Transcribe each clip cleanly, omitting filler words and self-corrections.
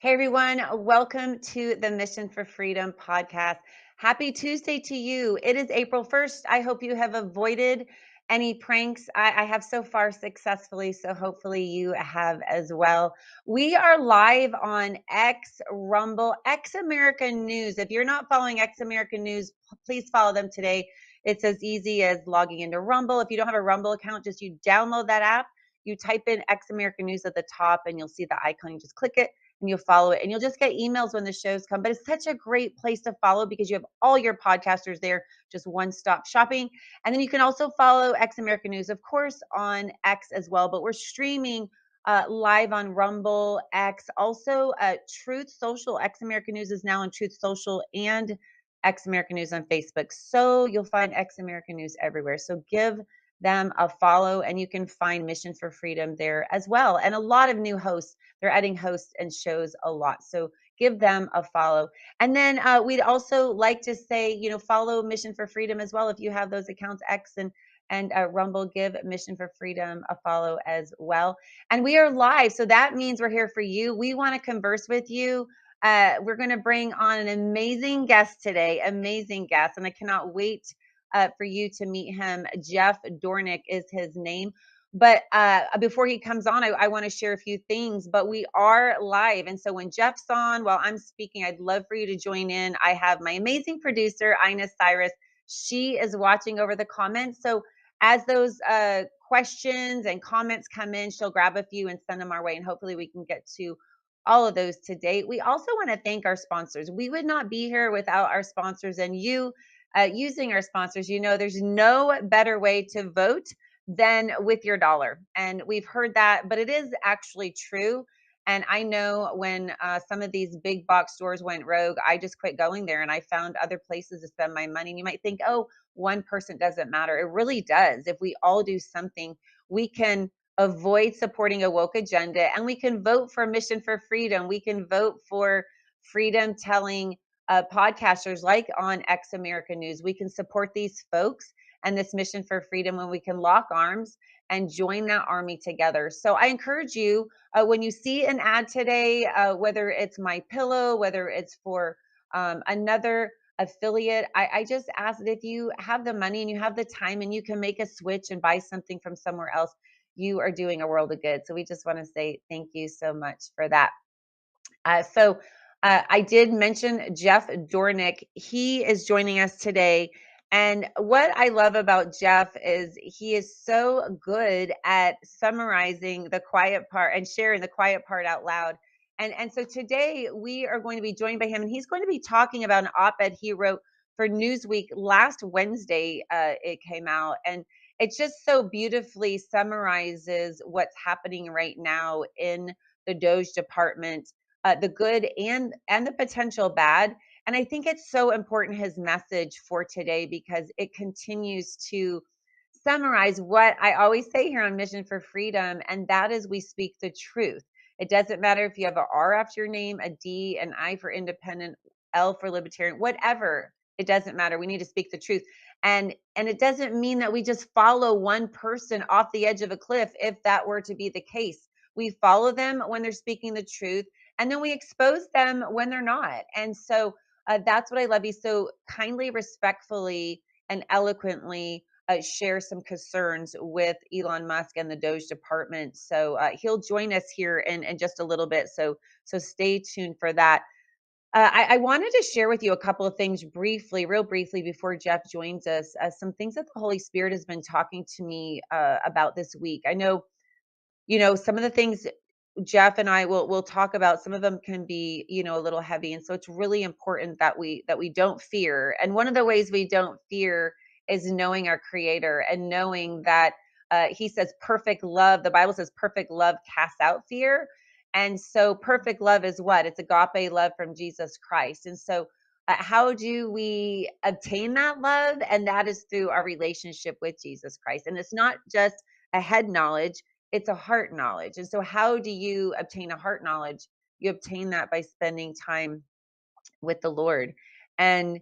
Hey everyone, welcome to the Mission for Freedom podcast. Happy Tuesday to you. It is April 1st. I hope you have avoided any pranks. I have so far successfully, so hopefully you have as well. We are live on X, Rumble, X American News. If you're not following X American News, please follow them today. It's as easy as logging into Rumble. If you don't have a Rumble account, just you download that app. You type in X American News at the top and you'll see the icon. You just click it and you'll follow it and you'll just get emails when the shows come. But it's such a great place to follow because you have all your podcasters there, just one-stop shopping. And then you can also follow X American News, of course, on X as well. But we're streaming live on Rumble, X, also Truth Social. X American News is now on Truth Social and X American News on Facebook. So you'll find X American News everywhere. So give them a follow and you can find Mission for Freedom there as well. And a lot of new hosts. They're adding hosts and shows a lot. So give them a follow. And then we'd also like to say, follow Mission for Freedom as well. If you have those accounts, X and Rumble, give Mission for Freedom a follow as well. And we are live. So that means we're here for you. We want to converse with you. We're going to bring on an amazing guest today, amazing guest. And I cannot wait for you to meet him. Jeff Dornik is his name. But before he comes on, I want to share a few things, but we are live. And so when Jeff's on, while I'm speaking, I'd love for you to join in. I have my amazing producer, Ina Cyrus. She is watching over the comments. So as those questions and comments come in, she'll grab a few and send them our way. And hopefully we can get to all of those today. We also want to thank our sponsors. We would not be here without our sponsors and you using our sponsors. There's no better way to vote than with your dollar. And we've heard that, but it is actually true. And I know when some of these big box stores went rogue, I just quit going there and I found other places to spend my money. And you might think, oh, one person doesn't matter. It really does. If we all do something, we can avoid supporting a woke agenda and we can vote for Mission for Freedom. We can vote for freedom telling podcasters like on X American News. We can support these folks and this Mission for Freedom when we can lock arms and join that army together. So I encourage you, when you see an ad today, whether it's My Pillow, whether it's for another affiliate, I just ask that if you have the money and you have the time and you can make a switch and buy something from somewhere else, you are doing a world of good. So we just want to say thank you so much for that. I did mention Jeff Dornik. He is joining us today. And what I love about Jeff is he is so good at summarizing the quiet part and sharing the quiet part out loud. And so today we are going to be joined by him, and he's going to be talking about an op-ed he wrote for Newsweek last Wednesday. It came out, and it just so beautifully summarizes what's happening right now in the DOGE department, the good and the potential bad. And I think it's so important, his message for today, because it continues to summarize what I always say here on Mission for Freedom, and that is we speak the truth. It doesn't matter if you have an R after your name, a D, an I for independent, L for libertarian, whatever. It doesn't matter. We need to speak the truth. And it doesn't mean that we just follow one person off the edge of a cliff if that were to be the case. We follow them when they're speaking the truth, and then we expose them when they're not. And so that's what I love. You so kindly, respectfully, and eloquently share some concerns with Elon Musk and the DOGE department. So he'll join us here in just a little bit. So stay tuned for that. I wanted to share with you a couple of things briefly, real briefly, before Jeff joins us. Some things that the Holy Spirit has been talking to me about this week. I know, some of the things Jeff and I will talk about. Some of them can be, a little heavy, and so it's really important that we don't fear. And one of the ways we don't fear is knowing our Creator and knowing that He says perfect love. The Bible says perfect love casts out fear, and so perfect love is what? It's agape love from Jesus Christ. And so, how do we obtain that love? And that is through our relationship with Jesus Christ. And it's not just a head knowledge, it's a heart knowledge. And so how do you obtain a heart knowledge? You obtain that by spending time with the Lord. And,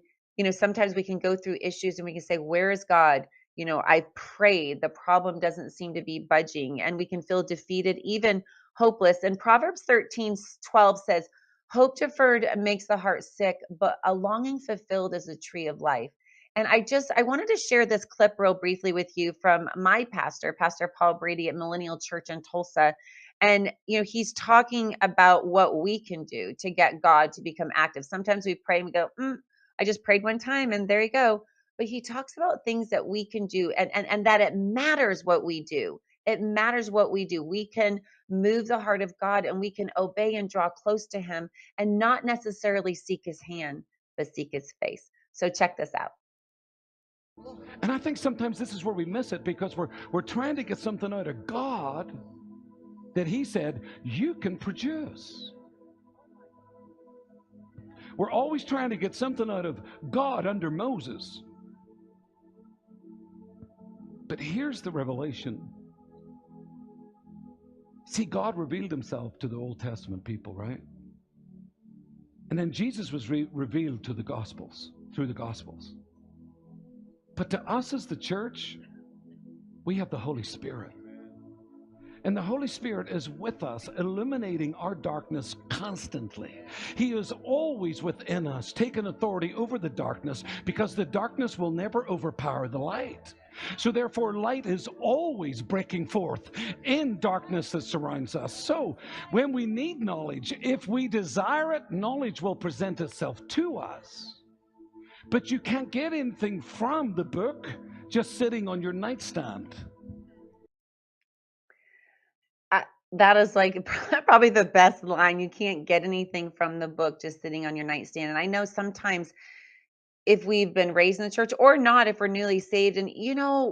sometimes we can go through issues and we can say, where is God? I prayed, the problem doesn't seem to be budging, and we can feel defeated, even hopeless. And Proverbs 13:12 says, Hope deferred makes the heart sick, but a longing fulfilled is a tree of life. And I wanted to share this clip real briefly with you from my pastor, Pastor Paul Brady at Millennial Church in Tulsa. And, he's talking about what we can do to get God to become active. Sometimes we pray and we go, I just prayed one time and there you go. But he talks about things that we can do, and that it matters what we do. It matters what we do. We can move the heart of God, and we can obey and draw close to him, and not necessarily seek his hand, but seek his face. So check this out. And I think sometimes this is where we miss it, because we're trying to get something out of God that he said you can produce. We're always trying to get something out of God under Moses. But here's the revelation. See, God revealed himself to the Old Testament people, right? And then Jesus was revealed to the Gospels, through the Gospels. But to us as the church, we have the Holy Spirit. And the Holy Spirit is with us, illuminating our darkness constantly. He is always within us, taking authority over the darkness, because the darkness will never overpower the light. So therefore, light is always breaking forth in darkness that surrounds us. So when we need knowledge, if we desire it, knowledge will present itself to us. But you can't get anything from the book just sitting on your nightstand. That is like probably the best line. You can't get anything from the book just sitting on your nightstand. And I know sometimes, if we've been raised in the church or not, if we're newly saved, and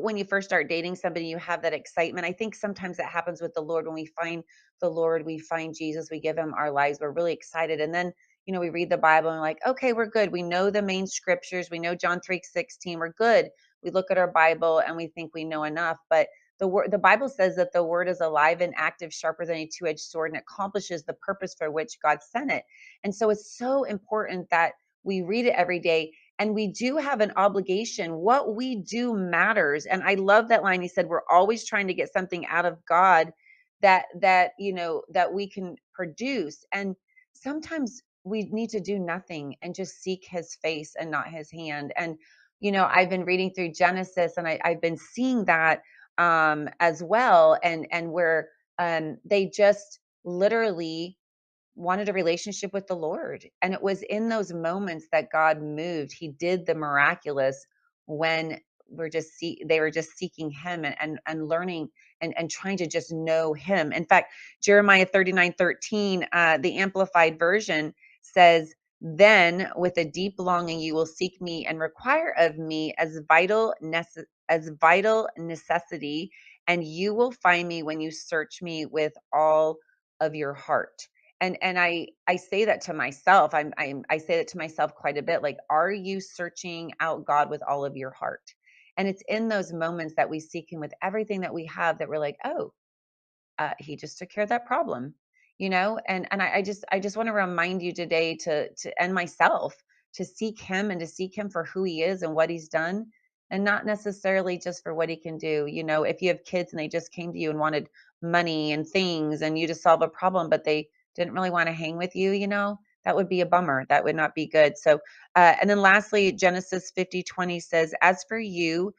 when you first start dating somebody, you have that excitement. I think sometimes that happens with the Lord. When we find the Lord, we find Jesus, we give him our lives, we're really excited. And then, we read the Bible and we're like, okay, we're good. We know the main scriptures. We know John 3:16. We're good. We look at our Bible and we think we know enough. But the Bible says that the word is alive and active, sharper than a two-edged sword, and accomplishes the purpose for which God sent it. And so it's so important that we read it every day. And we do have an obligation. What we do matters. And I love that line. He said, we're always trying to get something out of God that we can produce. And sometimes we need to do nothing and just seek his face and not his hand. And, I've been reading through Genesis, and I've been seeing that as well. And where they just literally wanted a relationship with the Lord. And it was in those moments that God moved. He did the miraculous when they were just seeking him, and learning and trying to just know him. In fact, Jeremiah 39:13, the Amplified Version says, then with a deep longing you will seek me and require of me as vital necessity, and you will find me when you search me with all of your heart. And I say that to myself. I say that to myself quite a bit. Like, are you searching out God with all of your heart? And it's in those moments that we seek him with everything that we have, that we're like, oh, he just took care of that problem, and I just want to remind you today and myself, to seek him, and to seek him for who he is and what he's done, and not necessarily just for what he can do. If you have kids and they just came to you and wanted money and things, and you to solve a problem, but they didn't really want to hang with you, that would be a bummer. That would not be good. So, and then lastly, Genesis 50:20 says, as for you,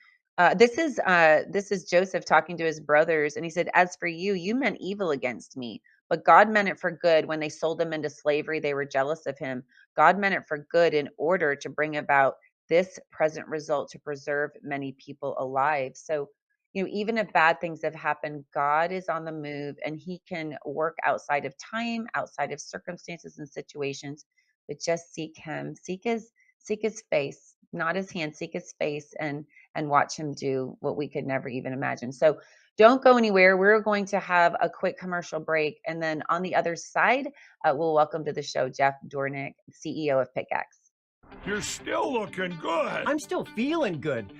this is Joseph talking to his brothers, and he said, as for you, you meant evil against me, but God meant it for good. When they sold him into slavery, they were jealous of him. God meant it for good in order to bring about this present result, to preserve many people alive. So, even if bad things have happened, God is on the move, and he can work outside of time, outside of circumstances and situations. But just seek him, seek his face, not his hand, seek his face, and watch him do what we could never even imagine. So don't go anywhere. We're going to have a quick commercial break. And then on the other side, we'll welcome to the show Jeff Dornik, CEO of Pickaxe. You're still looking good. I'm still feeling good.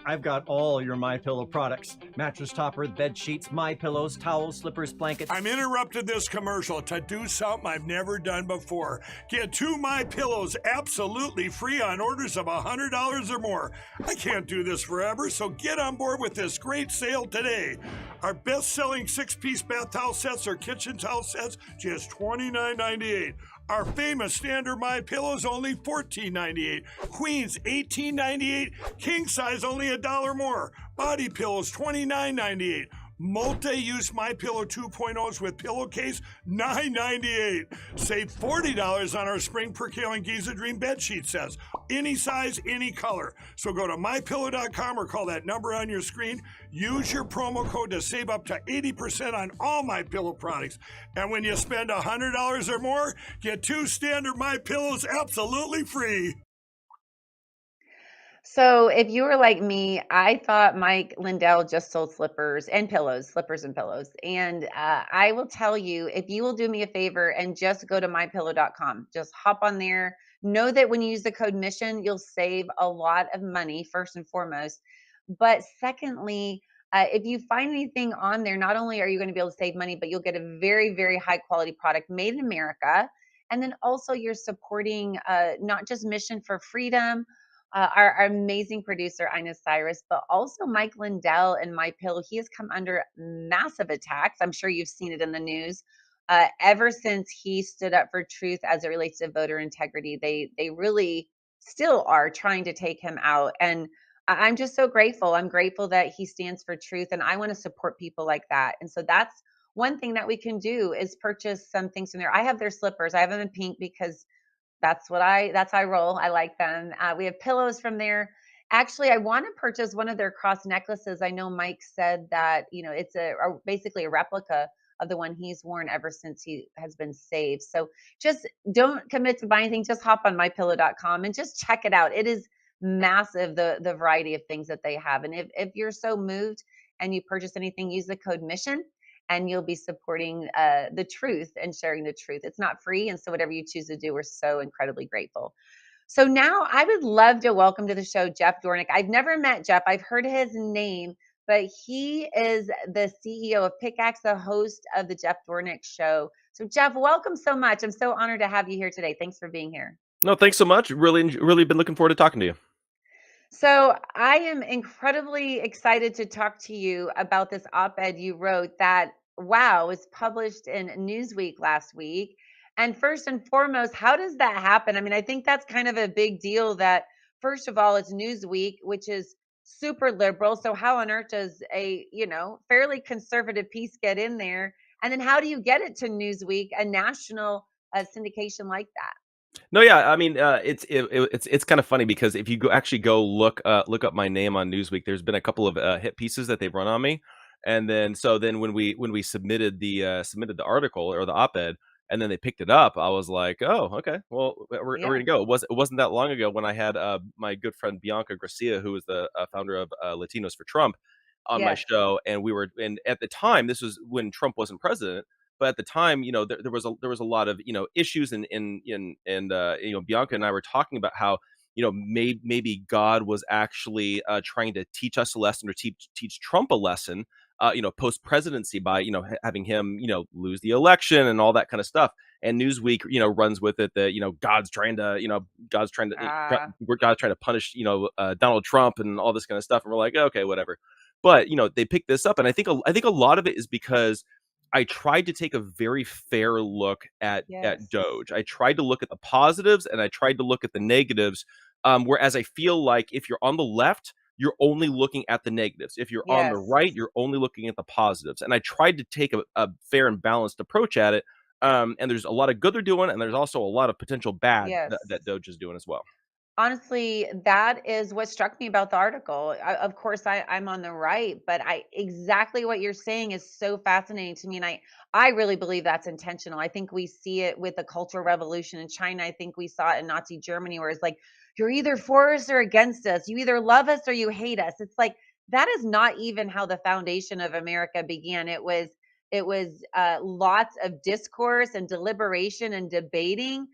I've got all your MyPillow products. Mattress topper, bed sheets, MyPillows, towels, slippers, blankets. I'm interrupted this commercial to do something I've never done before. Get 2 MyPillows absolutely free on orders of $100 or more. I can't do this forever, so get on board with this great sale today. Our best-selling 6-piece bath towel sets or kitchen towel sets, just $29.98. Our famous standard My Pillows only $14.98. Queens $18.98. King size only $1 more. Body pillows $29.98. Multi-use My Pillow 2.0s with pillowcase $9.98. Save $40 on our spring percale and Giza Dream bed sheet sets. Any size, any color. So go to mypillow.com or call that number on your screen. Use your promo code to save up to 80% on all My Pillow products. And when you spend $100 or more, get 2 standard My Pillows absolutely free. So if you were like me, I thought Mike Lindell just sold slippers and pillows, slippers and pillows. And I will tell you, if you will do me a favor and just go to mypillow.com, just hop on there. Know that when you use the code MISSION, you'll save a lot of money, first and foremost. But secondly, if you find anything on there, not only are you going to be able to save money, but you'll get a very, very high quality product made in America. And then also you're supporting not just Mission for Freedom, our amazing producer, Ina Cyrus, but also Mike Lindell and My Pill. He has come under massive attacks. I'm sure you've seen it in the news. Ever since he stood up for truth as it relates to voter integrity, they really still are trying to take him out. And I'm just so grateful. I'm grateful that he stands for truth, and I want to support people like that. And so that's one thing that we can do is purchase some things from there. I have their slippers. I have them in pink because that's how I roll. I like them. We have pillows from there. Actually, I want to purchase one of their cross necklaces. I know Mike said that, it's basically a replica of the one he's worn ever since he has been saved. So just don't commit to buying things. Just hop on mypillow.com and just check it out. It is massive, the variety of things that they have. And if you're so moved and you purchase anything, use the code MISSION and you'll be supporting the truth and sharing the truth. It's not free. And so whatever you choose to do, we're so incredibly grateful. So now I would love to welcome to the show, Jeff Dornik. I've never met Jeff. I've heard his name, but he is the CEO of Pickaxe, the host of the Jeff Dornik Show. So Jeff, welcome so much. I'm so honored to have you here today. Thanks for being here. No, thanks so much. Really been looking forward to talking to you. So I am incredibly excited to talk to you about this op-ed you wrote that, wow, was published in Newsweek last week. And first and foremost, how does that happen? I mean, I think that's kind of a big deal that, first of all, it's Newsweek, which is super liberal. So how on earth does a, fairly conservative piece get in there? And then how do you get it to Newsweek, a national syndication like that? No, yeah, I mean, it's kind of funny because if you go look up my name on Newsweek, there's been a couple of hit pieces that they've run on me, and then when we submitted the article or the op-ed, and then they picked it up, I was like, oh, okay, well, we're gonna go. It wasn't that long ago when I had my good friend Bianca Gracia, who is the founder of Latinos for Trump, on my show, and at the time, this was when Trump wasn't president. But at the time, there was a lot of issues, and Bianca and I were talking about how maybe God was actually trying to teach us a lesson or teach Trump a lesson, post presidency by having him lose the election and all that kind of stuff. And Newsweek runs with it that God's trying to punish Donald Trump and all this kind of stuff, and we're like, okay, whatever. But they picked this up, and I think a lot of it is because I tried to take a very fair look at DOGE. I tried to look at the positives and I tried to look at the negatives. Whereas I feel like if you're on the left, you're only looking at the negatives. If you're on the right, you're only looking at the positives. And I tried to take a fair and balanced approach at it. And there's a lot of good they're doing, and there's also a lot of potential bad that DOGE is doing as well. Honestly, that is what struck me about the article. Of course, I'm on the right, but exactly what you're saying is so fascinating to me. And I really believe that's intentional. I think we see it with the Cultural Revolution in China. I think we saw it in Nazi Germany, where it's like, you're either for us or against us. You either love us or you hate us. It's like, that is not even how the foundation of America began. It was lots of discourse and deliberation and debating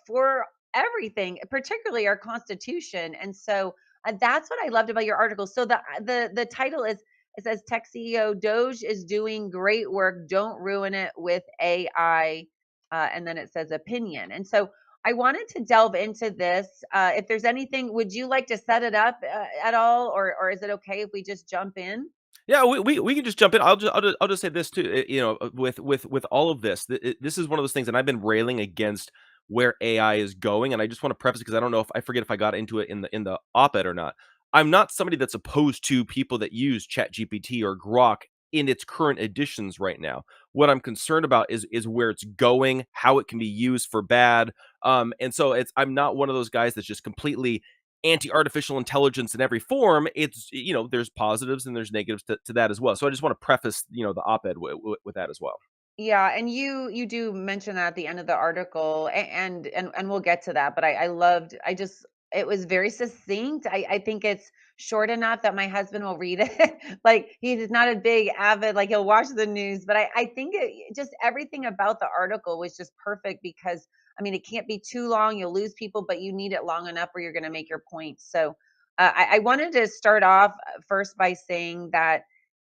for everything, particularly our Constitution. And so that's what I loved about your article. So the title is, it says, Tech CEO DOGE is doing great work. Don't ruin it with AI. And then it says opinion. And so I wanted to delve into this. If there's anything, would you like to set it up at all? Or is it okay if we just jump in? Yeah, we can just jump in. I'll just say this too. With all of this, this is one of those things, and I've been railing against where AI is going, and I just want to preface because I don't know if I forget if I got into it in the op-ed or not. I'm not somebody that's opposed to people that use ChatGPT or Grok in its current editions right now. What I'm concerned about is where it's going, how it can be used for bad. And so I'm not one of those guys that's just completely anti-artificial intelligence in every form. It's, there's positives and there's negatives to that as well. So I just want to preface, the op-ed with that as well. Yeah, and you do mention that at the end of the article, and we'll get to that. But I loved, I just, it was very succinct. I think it's short enough that my husband will read it. Like, he's not a big avid, like, he'll watch the news, but I think just everything about the article was just perfect because I mean, it can't be too long. You'll lose people, but you need it long enough where you're going to make your point. So I wanted to start off first by saying that,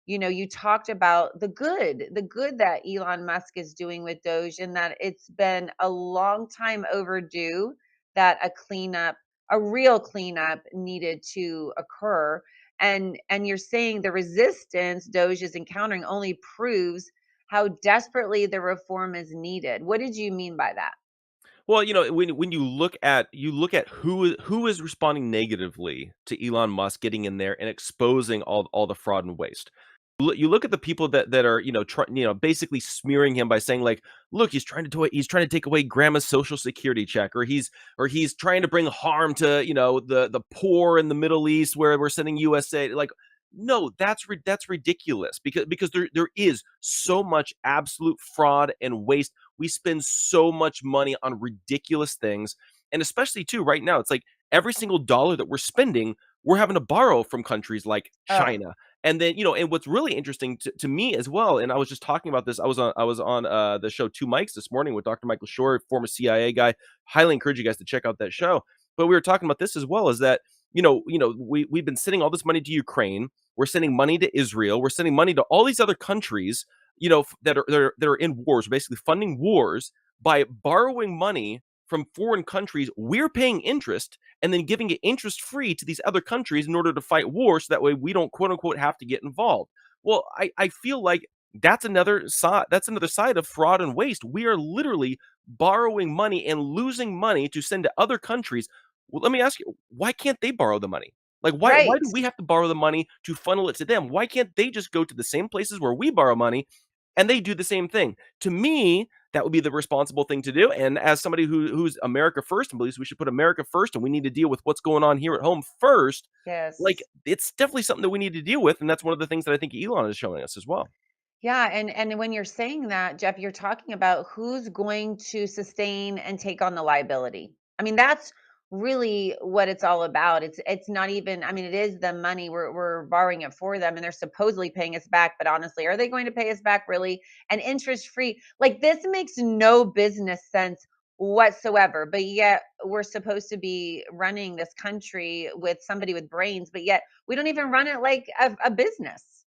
you talked about the good that Elon Musk is doing with Doge, and that it's been a long time overdue that a real cleanup needed to occur. And you're saying the resistance Doge is encountering only proves how desperately the reform is needed. What did you mean by that? Well, when you look at who is responding negatively to Elon Musk getting in there and exposing all the fraud and waste. You look at the people that are basically smearing him by saying like, look, he's trying to take away grandma's social security check, or he's trying to bring harm to the poor in the Middle East where we're sending USA. Like, no, that's ridiculous because there is so much absolute fraud and waste. We spend so much money on ridiculous things, and especially too right now, it's like every single dollar that we're spending, we're having to borrow from countries like Oh, China. And then, and what's really interesting to me as well, and I was just talking about this. I was on the show Two Mics this morning with Dr. Michael Shore, former CIA guy. Highly encourage you guys to check out that show. But we were talking about this as well, is that we've been sending all this money to Ukraine. We're sending money to Israel. We're sending money to all these other countries, that are in wars, basically funding wars by borrowing money from foreign countries. We're paying interest and then giving it interest free to these other countries in order to fight wars. So that way we don't quote unquote have to get involved. Well, I feel like that's another side. That's another side of fraud and waste. We are literally borrowing money and losing money to send to other countries. Well, let me ask you, why can't they borrow the money? Like, why do right. we have to borrow the money to funnel it to them? Why can't they just go to the same places where we borrow money and they do the same thing? To me, that would be the responsible thing to do. And as somebody who's America first and believes we should put America first and we need to deal with what's going on here at home first, like, Yes. it's definitely something that we need to deal with. And that's one of the things that I think Elon is showing us as well. Yeah, and when you're saying that, Jeff, you're talking about who's going to sustain and take on the liability. I mean, that's really what it's all about. It's not even, I mean, it is the money we're borrowing it for them and they're supposedly paying us back, but honestly, are they going to pay us back really? And interest free. Like, this makes no business sense whatsoever. But yet we're supposed to be running this country with somebody with brains, but yet we don't even run it like a business.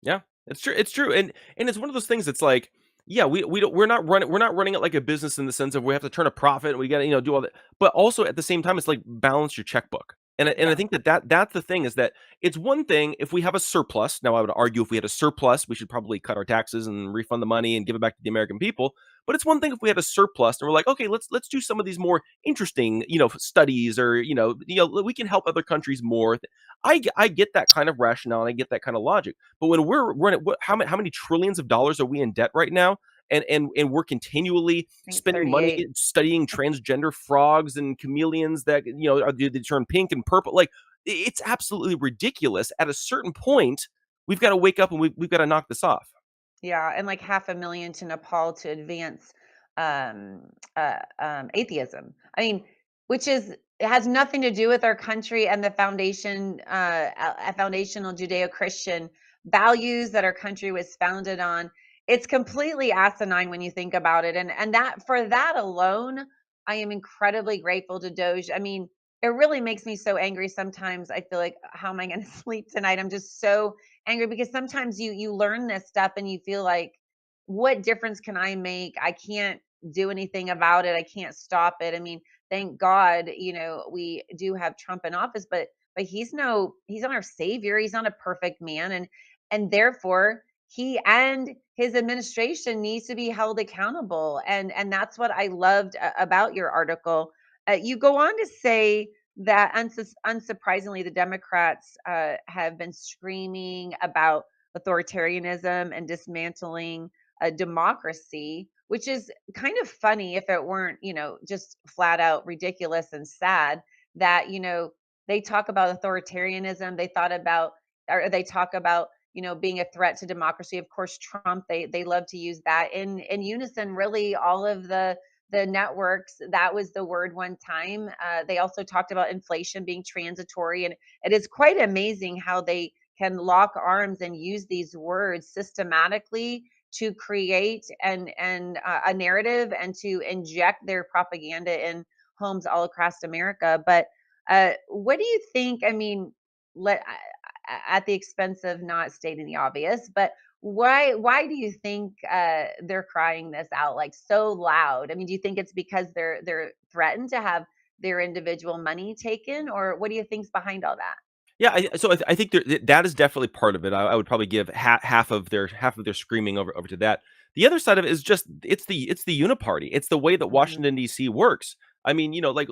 Yeah, it's true. It's true, and it's one of those things that's like, yeah, we're not running it like a business in the sense of we have to turn a profit and we got to do all that, but also at the same time, it's like balance your checkbook. And I Yeah. think that's the thing, is that it's one thing if we have a surplus. Now, I would argue if we had a surplus, we should probably cut our taxes and refund the money and give it back to the American people. But it's one thing if we had a surplus and we're like, okay, let's do some of these more interesting, studies, or we can help other countries more. I get that kind of rationale and I get that kind of logic. But when we're running, how many trillions of dollars are we in debt right now? And we're continually I think it's spending money 38. studying transgender frogs and chameleons that they turn pink and purple. Like, it's absolutely ridiculous. At a certain point, we've got to wake up and we've got to knock this off. Yeah, and like 500,000 to Nepal to advance atheism. I mean, which is, it has nothing to do with our country and the foundational Judeo-Christian values that our country was founded on. It's completely asinine when you think about it, and that, for that alone, I am incredibly grateful to Doge. I mean, it really makes me so angry sometimes. I feel like, how am I going to sleep tonight? I'm just so angry because sometimes you learn this stuff and you feel like, what difference can I make? I can't do anything about it. I can't stop it. I mean, thank God, we do have Trump in office, but he's not our savior. He's not a perfect man. and therefore he and his administration needs to be held accountable. And that's what I loved about your article. You go on to say that unsurprisingly, the Democrats have been screaming about authoritarianism and dismantling a democracy, which is kind of funny if it weren't, just flat out ridiculous and sad that, they talk about authoritarianism. They talk about, being a threat to democracy. Of course, Trump, they love to use that in unison, really, all of the networks. That was the word one time. They also talked about inflation being transitory. And it is quite amazing how they can lock arms and use these words systematically to create a narrative and to inject their propaganda in homes all across America. But what do you think? I mean, at the expense of not stating the obvious, but why do you think they're crying this out like so loud? I mean, do you think it's because they're threatened to have their individual money taken, or what do you think's behind all that? Yeah, I think that is definitely part of it. I would probably give half of their screaming over to that. The other side of it is just it's the uniparty. It's the way that Hmm. Washington D.C. works. I mean, like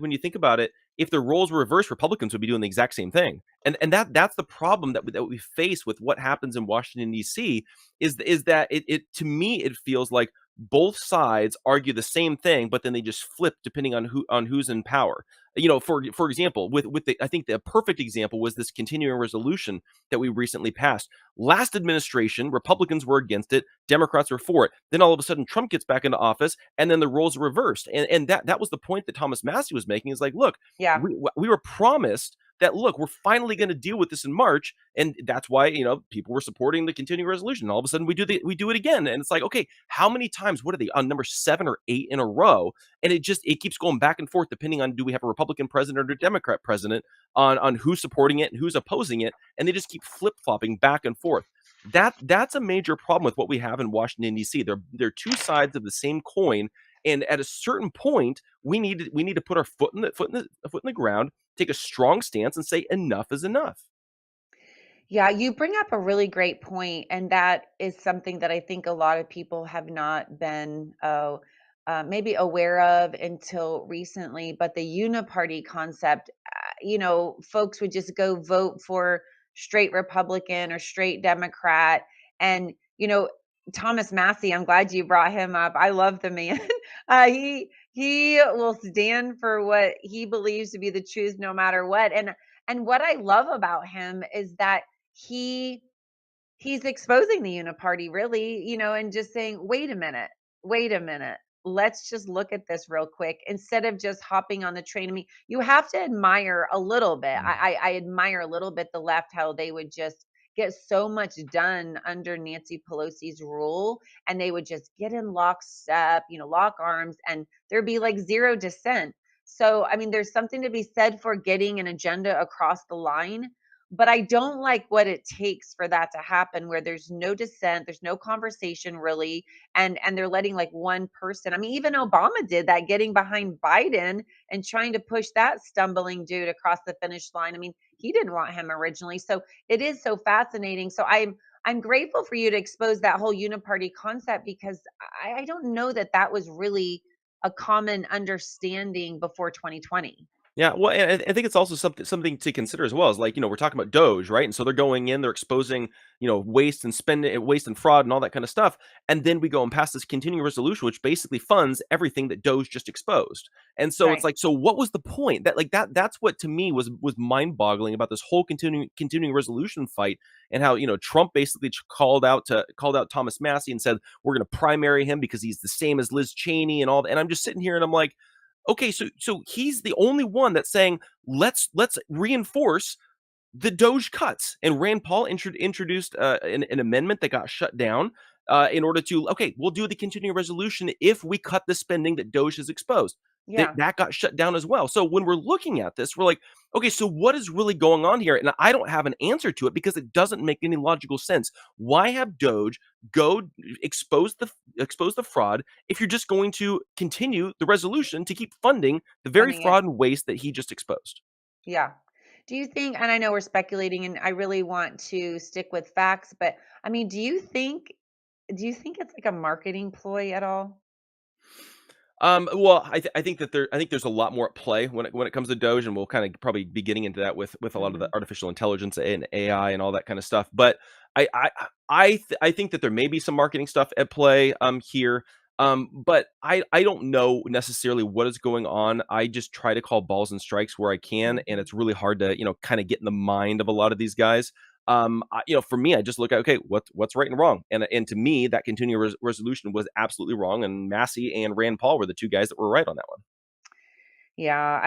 when you think about it, if the roles were reversed, Republicans would be doing the exact same thing. And that's the problem that we face with what happens in Washington D.C. is that it to me it feels like both sides argue the same thing, but then they just flip depending on who's in power. For example, with the I think the perfect example was this continuing resolution that we recently passed. Last administration, Republicans were against it, Democrats were for it. Then all of a sudden, Trump gets back into office, and then the roles are reversed. And that was the point that Thomas Massey was making. Is like, look, Yeah. we were promised that look, we're finally going to deal with this in March, and that's why people were supporting the continuing resolution. All of a sudden, we do it again, and it's like, okay, how many times? What are they on number 7 or 8 in a row? And it keeps going back and forth depending on do we have a Republican president or a Democrat president on who's supporting it and who's opposing it, and they just keep flip flopping back and forth. That's a major problem with what we have in Washington D.C. They're two sides of the same coin, and at a certain point, we need to put our foot in the ground, take a strong stance, and say enough is enough. Yeah, you bring up a really great point, and that is something that I think a lot of people have not been maybe aware of until recently. But the uniparty concept, folks would just go vote for straight Republican or straight Democrat, and Thomas Massey. I'm glad you brought him up. I love the man. He will stand for what he believes to be the truth, no matter what. And what I love about him is that he he's exposing the uniparty really, and just saying, wait a minute, let's just look at this real quick instead of just hopping on the train. I mean, you have to admire a little bit. I admire a little bit the left, how they would just get so much done under Nancy Pelosi's rule, and they would just get in lockstep, lock arms, and there'd be like zero dissent. So, I mean, there's something to be said for getting an agenda across the line, but I don't like what it takes for that to happen, where there's no dissent, there's no conversation really, and they're letting like one person. I mean, even Obama did that, getting behind Biden and trying to push that stumbling dude across the finish line. I mean, he didn't want him originally. So it is so fascinating. So I'm grateful for you to expose that whole uniparty concept, because I don't know that that was really a common understanding before 2020. Yeah, well, and I think it's also something to consider as well. Is like we're talking about DOGE, right? And so they're going in, they're exposing waste and spending, waste and fraud, and all that kind of stuff. And then we go and pass this continuing resolution, which basically funds everything that DOGE just exposed. And so it's Right. like, so what was the point? That's what to me was mind boggling about this whole continuing resolution fight, and how Trump basically called out Thomas Massey and said we're going to primary him because he's the same as Liz Cheney and all that. And I'm just sitting here and I'm like, okay, so he's the only one that's saying let's reinforce the DOGE cuts. And Rand Paul introduced an amendment that got shut down in order to, okay, we'll do the continuing resolution if we cut the spending that DOGE has exposed. Yeah. That got shut down as well. So when we're looking at this, we're like, okay, so what is really going on here? And I don't have an answer to it because it doesn't make any logical sense. Why have DOGE go expose the fraud if you're just going to continue the resolution to keep funding the very Funding it. fraud and waste that he just exposed? Yeah. Do you think, and I know we're speculating and I really want to stick with facts, but I mean, do you think it's like a marketing ploy at all? Well, I think that I think there's a lot more at play when it comes to Doge, and we'll kind of probably be getting into that with a lot of the Mhm. artificial intelligence and AI and all that kind of stuff. But I think that there may be some marketing stuff at play here. But I don't know necessarily what is going on. I just try to call balls and strikes where I can, and Mhm. it's really hard to kind of get in the mind of a lot of these guys. For me, I just look at, okay, what's right and wrong, and to me, that continuing resolution was absolutely wrong, and Massey and Rand Paul were the two guys that were right on that one. Yeah,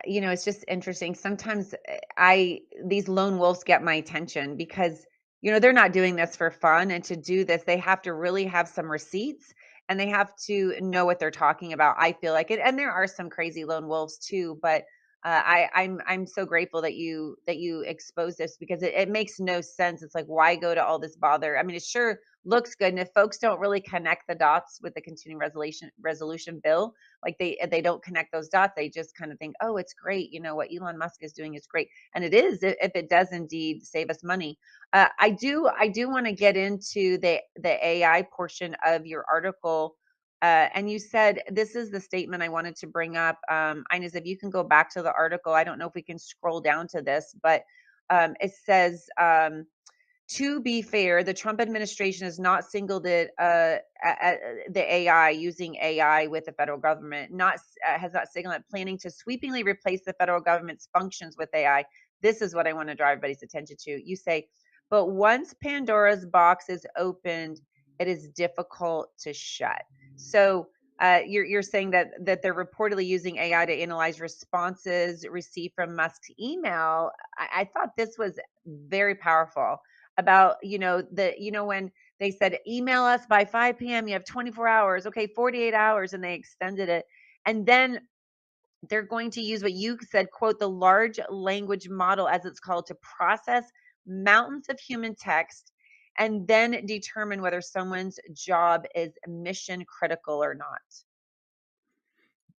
it's just interesting. Sometimes I these lone wolves get my attention because they're not doing this for fun, and to do this, they have to really have some receipts and they have to know what they're talking about. I feel like it, and there are some crazy lone wolves too, but I'm so grateful that you expose this because it makes no sense. It's like, why go to all this bother? I mean, it sure looks good, and if folks don't really connect the dots with the continuing resolution bill, like they don't connect those dots, they just kind of think, oh, it's great, what Elon Musk is doing is great, and it is, if it does indeed save us money. I do want to get into the AI portion of your article. And you said, this is the statement I wanted to bring up. Inez, if you can go back to the article, I don't know if we can scroll down to this, but it says, to be fair, the Trump administration has not singled it the AI, using AI with the federal government, not has not signaled it planning to sweepingly replace the federal government's functions with AI. This is what I want to draw everybody's attention to. You say, but once Pandora's box is opened, it is difficult to shut. So you're saying that they're reportedly using AI to analyze responses received from Musk's email. I thought this was very powerful about when they said, email us by 5 p.m., you have 24 hours, okay, 48 hours, and they extended it. And then they're going to use what you said, quote, the large language model, as it's called, to process mountains of human text and then determine whether someone's job is mission critical or not.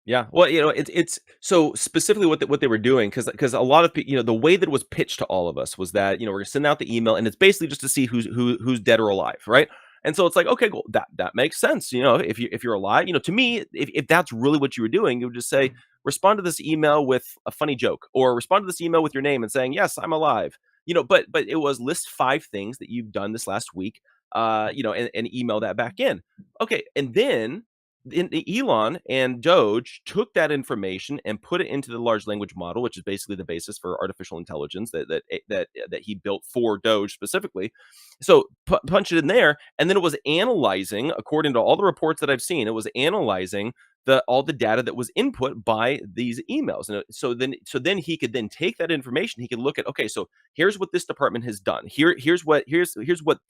Yeah, well, it's so specifically what they were doing, because a lot of the way that it was pitched to all of us was that we're gonna send out the email, and it's basically just to see who's dead or alive, right? And so it's like, okay, cool, that makes sense. If you're alive, to me, if that's really what you were doing, you would just say, respond to this email with a funny joke, or respond to this email with your name and saying, yes, I'm alive. But it was, list 5 things that you've done this last week, and email that back in. Okay, and then Elon and Doge took that information and put it into the large language model, which is basically the basis for artificial intelligence that he built for Doge specifically. So punch it in there, and then it was analyzing, according to all the reports that I've seen, it was analyzing all the data that was input by these emails. And so then he could then take that information. He could look at, okay, so here's what this department has done. Here's what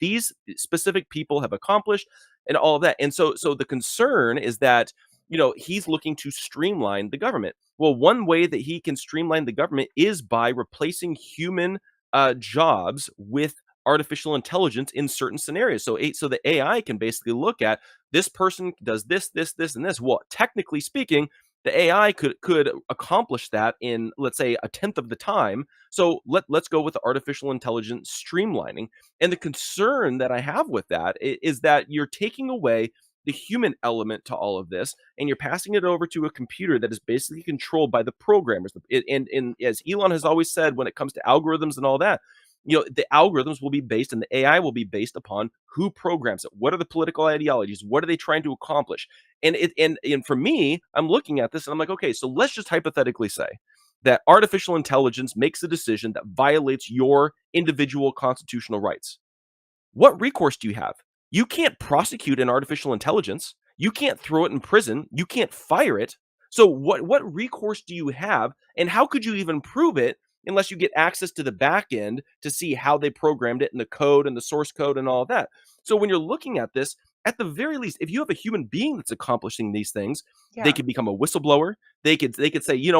these specific people have accomplished, and all of that. And so the concern is that he's looking to streamline the government. Well, one way that he can streamline the government is by replacing human jobs with artificial intelligence in certain scenarios. So the AI can basically look at, this person does this, this, and this. Well, technically speaking, the AI could accomplish that in, let's say, a tenth of the time. So let's go with the artificial intelligence streamlining. And the concern that I have with that is that you're taking away the human element to all of this, and you're passing it over to a computer that is basically controlled by the programmers. And as Elon has always said, when it comes to algorithms and all that, the algorithms will be based, and the AI will be based upon who programs it. What are the political ideologies? What are they trying to accomplish? And for me, I'm looking at this and I'm like, okay, so let's just hypothetically say that artificial intelligence makes a decision that violates your individual constitutional rights. What recourse do you have? You can't prosecute an artificial intelligence. You can't throw it in prison. You can't fire it. So what recourse do you have, and how could you even prove it unless you get access to the back end to see how they programmed it and the code and the source code and all of that? So when you're looking at this, at the very least, if you have a human being that's accomplishing these things, they Yeah. could become a whistleblower. They could say,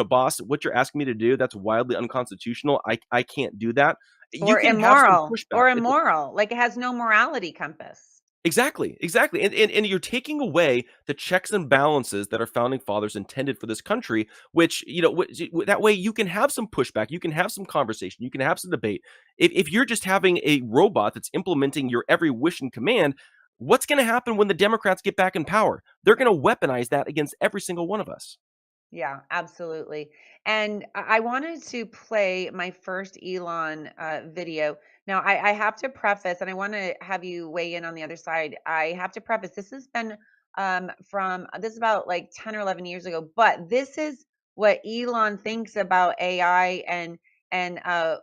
boss, what you're asking me to do, that's wildly unconstitutional. I can't do that. You Or can have some immoral, pushback. like it has no morality compass. Exactly, exactly. And you're taking away the checks and balances that our founding fathers intended for this country, which, that way you can have some pushback, you can have some conversation, you can have some debate. If you're just having a robot that's implementing your every wish and command, what's going to happen when the Democrats get back in power? They're going to weaponize that against every single one of us. Yeah, absolutely. And I wanted to play my first Elon video. Now, I have to preface, and I want to have you weigh in on the other side. I have to preface, this has been this is about like 10 or 11 years ago, but this is what Elon thinks about AI and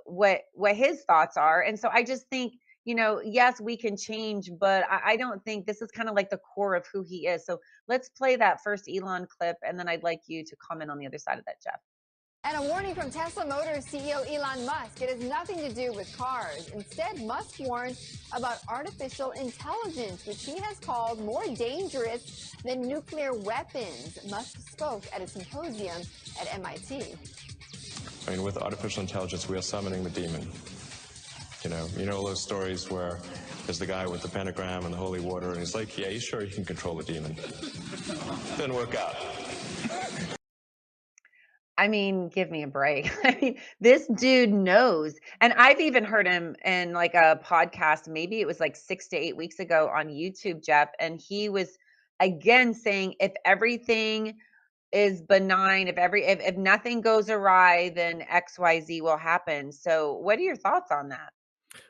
what his thoughts are. And so I just think, yes, we can change, but I don't think this is kind of like the core of who he is. So let's play that first Elon clip, and then I'd like you to comment on the other side of that, Jeff. And a warning from Tesla Motors CEO Elon Musk. It has nothing to do with cars. Instead, Musk warns about artificial intelligence, which he has called more dangerous than nuclear weapons. Musk spoke at a symposium at MIT. I mean, with artificial intelligence, we are summoning the demon. You know all those stories where there's the guy with the pentagram and the holy water, and he's like, yeah, he's sure he can control the demon. Didn't work out. I mean, give me a break. I mean, this dude knows. And I've even heard him in like a podcast, maybe it was like 6 to 8 weeks ago on YouTube, Jeff. And he was again saying if everything is benign, if nothing goes awry, then XYZ will happen. So what are your thoughts on that?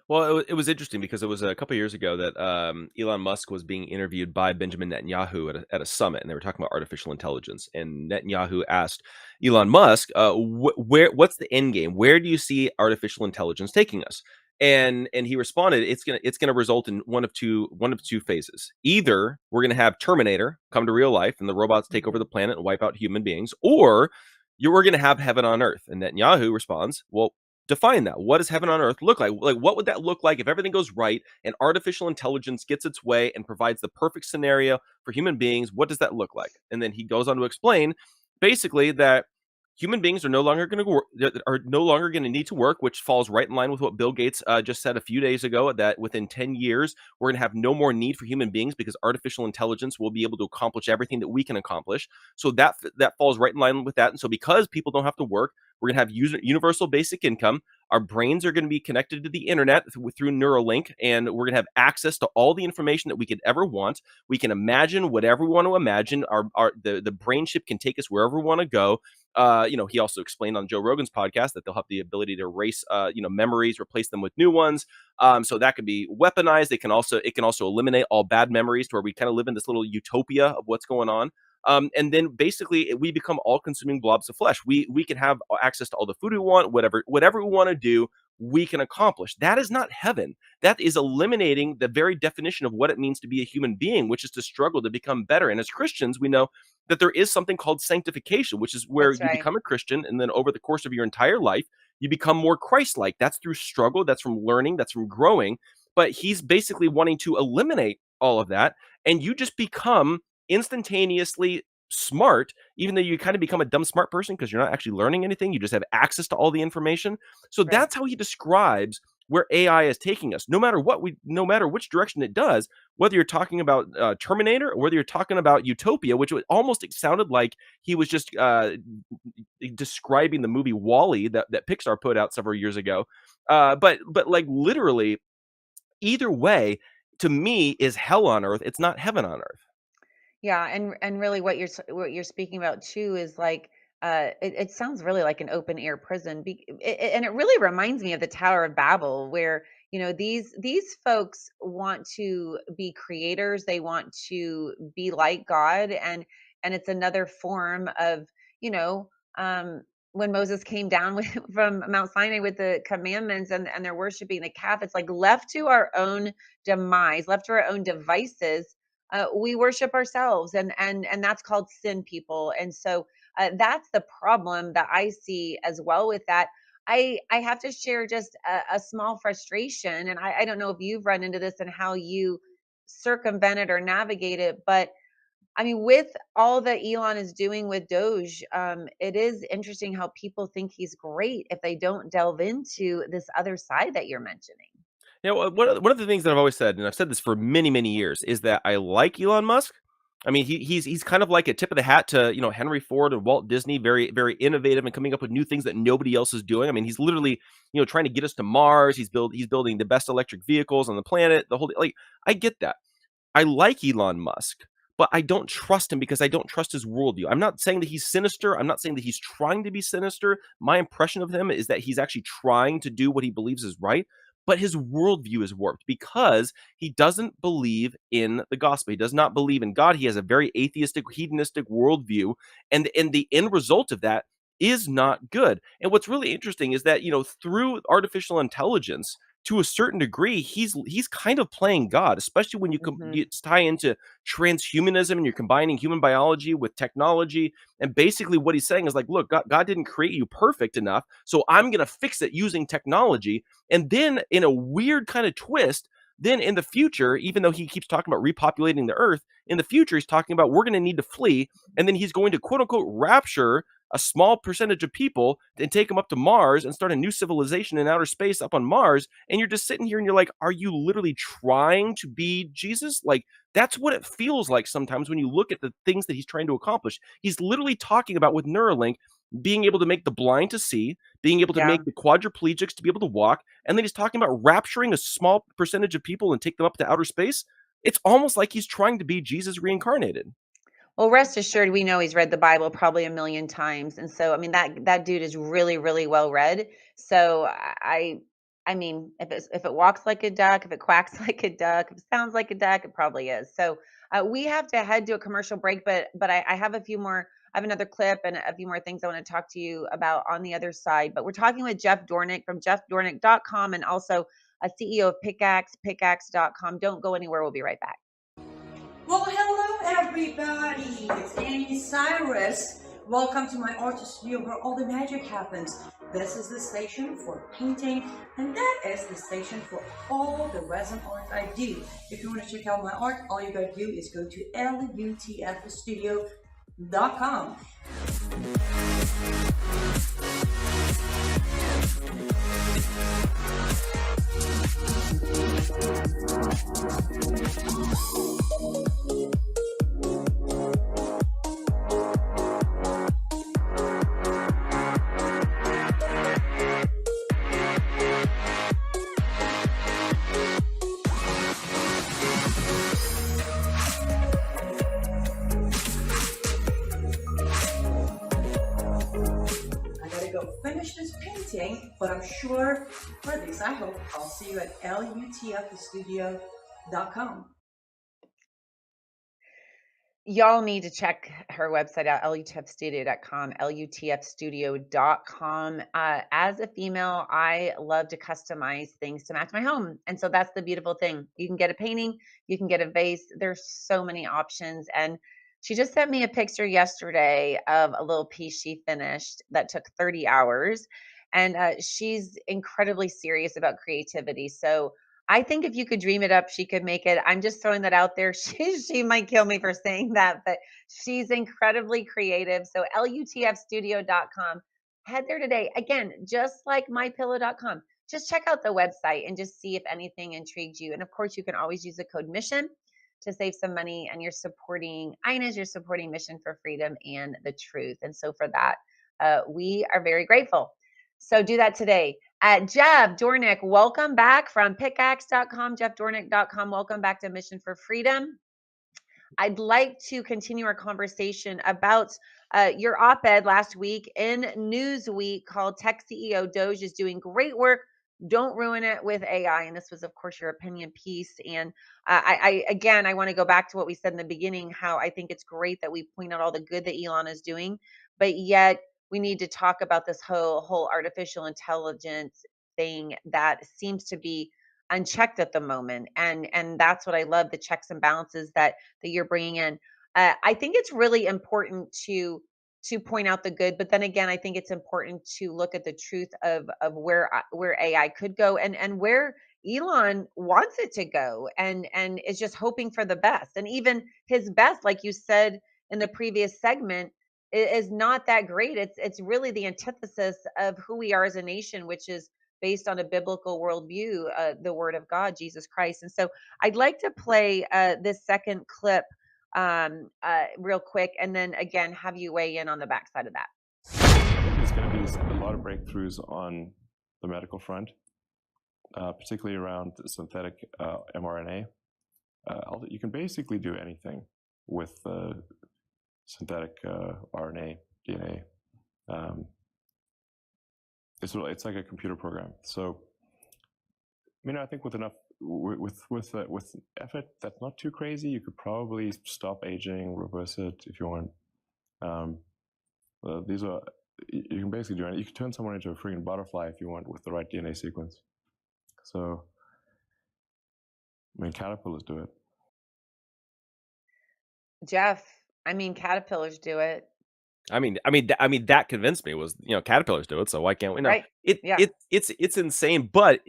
Well, it was interesting because it was a couple of years ago that Elon Musk was being interviewed by Benjamin Netanyahu at a summit, and they were talking about artificial intelligence. And Netanyahu asked Elon Musk, what's the end game? Where do you see artificial intelligence taking us? And he responded, it's gonna result in one of two phases. Either we're gonna have Terminator come to real life and the robots take over the planet and wipe out human beings, or we're gonna have heaven on earth. And Netanyahu responds, well, define that. What does heaven on earth look like? Like, what would that look like if everything goes right and artificial intelligence gets its way and provides the perfect scenario for human beings? What does that look like? And then he goes on to explain basically that human beings are no longer going to need to work, which falls right in line with what Bill Gates just said a few days ago, that within 10 years, we're going to have no more need for human beings because artificial intelligence will be able to accomplish everything that we can accomplish. So that falls right in line with that. And so because people don't have to work, we're going to have universal basic income. Our brains are going to be connected to the internet through Neuralink, and we're going to have access to all the information that we could ever want. We can imagine whatever we want to imagine. The brain chip can take us wherever we want to go. He also explained on Joe Rogan's podcast that they'll have the ability to erase, memories, replace them with new ones. So that could be weaponized. It can also eliminate all bad memories to where we kind of live in this little utopia of what's going on. And then basically we become all-consuming blobs of flesh. We can have access to all the food we want, whatever we want to do, we can accomplish. That is not heaven. That is eliminating the very definition of what it means to be a human being, which is to struggle to become better. And as Christians, we know that there is something called sanctification, which is where you become a Christian, and then over the course of your entire life, you become more Christ-like. That's through struggle, that's from learning, that's from growing. But he's basically wanting to eliminate all of that, and you just become instantaneously smart, even though you kind of become a dumb smart person because you're not actually learning anything. You just have access to all the information. So that's how he describes where AI is taking us. No matter which direction it does, whether you're talking about Terminator or whether you're talking about Utopia, which almost sounded like he was just describing the movie WALL-E that Pixar put out several years ago. But like literally, either way, to me, is hell on earth. It's not heaven on earth. Yeah, and really what you're speaking about too is like it sounds really like an open air prison, and it really reminds me of the Tower of Babel, where these folks want to be creators, they want to be like God, and it's another form of when Moses came down from Mount Sinai with the commandments, and they're worshiping the calf. It's like left to our own demise, left to our own devices, we worship ourselves, and that's called sin, people. And so that's the problem that I see as well with that. I have to share just a small frustration, and I don't know if you've run into this and how you circumvent it or navigate it, but I mean, with all that Elon is doing with DOGE, it is interesting how people think he's great if they don't delve into this other side that you're mentioning. One of the things that I've always said, and I've said this for many, many years, is that I like Elon Musk. I mean, he's kind of like a tip of the hat to Henry Ford and Walt Disney, very very innovative and coming up with new things that nobody else is doing. I mean, he's literally trying to get us to Mars. He's building the best electric vehicles on the planet. The whole like I get that. I like Elon Musk, but I don't trust him because I don't trust his worldview. I'm not saying that he's sinister. I'm not saying that he's trying to be sinister. My impression of him is that he's actually trying to do what he believes is right, but his worldview is warped because he doesn't believe in the gospel. He does not believe in God. He has a very atheistic, hedonistic worldview, and the end result of that is not good. And what's really interesting is that through artificial intelligence, to a certain degree, he's kind of playing God, especially when you tie into transhumanism and you're combining human biology with technology. And basically what he's saying is like, look, God didn't create you perfect enough, so I'm going to fix it using technology. And then in a weird kind of twist, then in the future, even though he keeps talking about repopulating the earth, in the future, he's talking about we're going to need to flee. And then he's going to quote unquote rapture a small percentage of people and take them up to Mars and start a new civilization in outer space up on Mars. And you're just sitting here and you're like, are you literally trying to be Jesus? Like, that's what it feels like sometimes when you look at the things that he's trying to accomplish. He's literally talking about with Neuralink, being able to make the blind to see, being able to Yeah. make the quadriplegics to be able to walk. And then he's talking about rapturing a small percentage of people and take them up to outer space. It's almost like he's trying to be Jesus reincarnated. Well, rest assured, we know he's read the Bible probably a million times, and so I mean that dude is really really well read. So I mean, if it walks like a duck, if it quacks like a duck, if it sounds like a duck, it probably is. So we have to head to a commercial break, but I have a few more. I have another clip and a few more things I want to talk to you about on the other side. But we're talking with Jeff Dornik from jeffdornik.com and also a CEO of pickaxe.com. Don't go anywhere. We'll be right back. Well, hello everybody, it's Annie Cyrus. Welcome to my art studio where all the magic happens. This is the station for painting, and that is the station for all the resin art I do. If you want to check out my art, all you gotta do is go to lutfstudio.com. Finish this painting, but I'm sure, or at least I hope, I'll see you at lutfstudio.com. Y'all need to check her website out, lutfstudio.com, lutfstudio.com. As a female, I love to customize things to match my home. And so that's the beautiful thing. You can get a painting, you can get a vase. There's so many options. And she just sent me a picture yesterday of a little piece she finished that took 30 hours. And she's incredibly serious about creativity. So I think if you could dream it up, she could make it. I'm just throwing that out there. She might kill me for saying that, but she's incredibly creative. So lutfstudio.com. Head there today. Again, just like mypillow.com. Just check out the website and just see if anything intrigues you. And of course, you can always use the code MISSION to save some money, and you're supporting INAS, you're supporting Mission for Freedom and the Truth. And so for that, we are very grateful. So do that today. Jeff Dornik, welcome back from pickaxe.com, jeffdornik.com. Welcome back to Mission for Freedom. I'd like to continue our conversation about your op-ed last week in Newsweek called Tech CEO DOGE is doing great work. Don't ruin it with AI. And this was, of course, your opinion piece. And I want to go back to what we said in the beginning, how I think it's great that we point out all the good that Elon is doing, but yet we need to talk about this whole artificial intelligence thing that seems to be unchecked at the moment. And that's what I love, the checks and balances that you're bringing in. I think it's really important to point out the good, but then again, I think it's important to look at the truth of where AI could go and where Elon wants it to go, and is just hoping for the best. And even his best, like you said in the previous segment, is not that great. It's really the antithesis of who we are as a nation, which is based on a biblical worldview, the Word of God, Jesus Christ. And so I'd like to play this second clip real quick, and then again have you weigh in on the backside of that. I think there's going to be a lot of breakthroughs on the medical front, particularly around synthetic mRNA. You can basically do anything with synthetic RNA, DNA. It's like a computer program. So, I think with enough with effort, that's not too crazy. You could probably stop aging, reverse it if you want. You can basically do it. You can turn someone into a freaking butterfly if you want with the right DNA sequence. So, caterpillars do it. Jeff, caterpillars do it. That convinced me was, caterpillars do it, so why can't we? No, Right. it's insane, but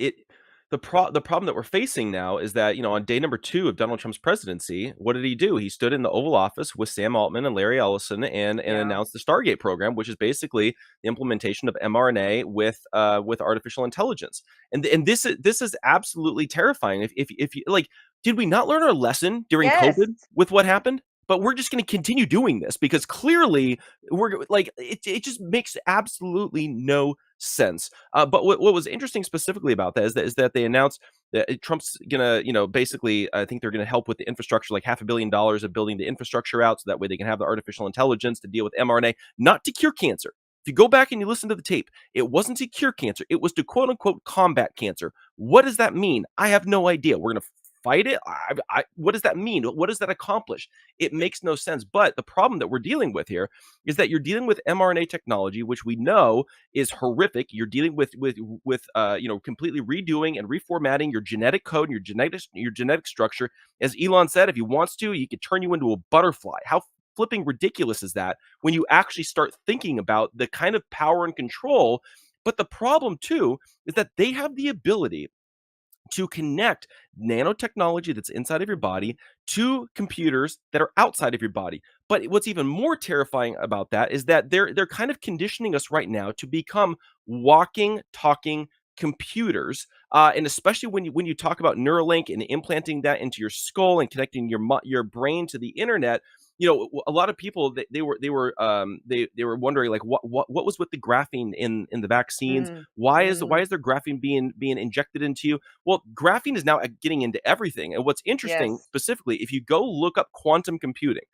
the problem that we're facing now is that, on day number 2 of Donald Trump's presidency, what did he do? He stood in the Oval Office with Sam Altman and Larry Ellison and announced the Stargate program, which is basically the implementation of mRNA with artificial intelligence. And this is absolutely terrifying. If you like, did we not learn our lesson during COVID with what happened? But we're just going to continue doing this because clearly we're like, it just makes absolutely no sense. But what was interesting specifically about that is that they announced that Trump's gonna, basically, I think they're gonna help with the infrastructure, like $500 million of building the infrastructure out, so that way they can have the artificial intelligence to deal with mRNA, not to cure cancer. If you go back and you listen to the tape, it wasn't to cure cancer; it was to quote unquote combat cancer. What does that mean? I have no idea. We're gonna fight it. What does that mean? What does that accomplish? It makes no sense. But the problem that we're dealing with here is that you're dealing with mRNA technology, which we know is horrific. You're dealing with completely redoing and reformatting your genetic code and your genetic structure. As Elon said, if he wants to, he could turn you into a butterfly. How flipping ridiculous is that when you actually start thinking about the kind of power and control? But the problem too is that they have the ability to connect nanotechnology that's inside of your body to computers that are outside of your body. But what's even more terrifying about that is that they're kind of conditioning us right now to become walking, talking computers, and especially when you talk about Neuralink and implanting that into your skull and connecting your brain to the internet. A lot of people, they were wondering, like, what was with the graphene in the vaccines? Why is there graphene being injected into you? Well, graphene is now getting into everything. And what's interesting, specifically, if you go look up quantum computing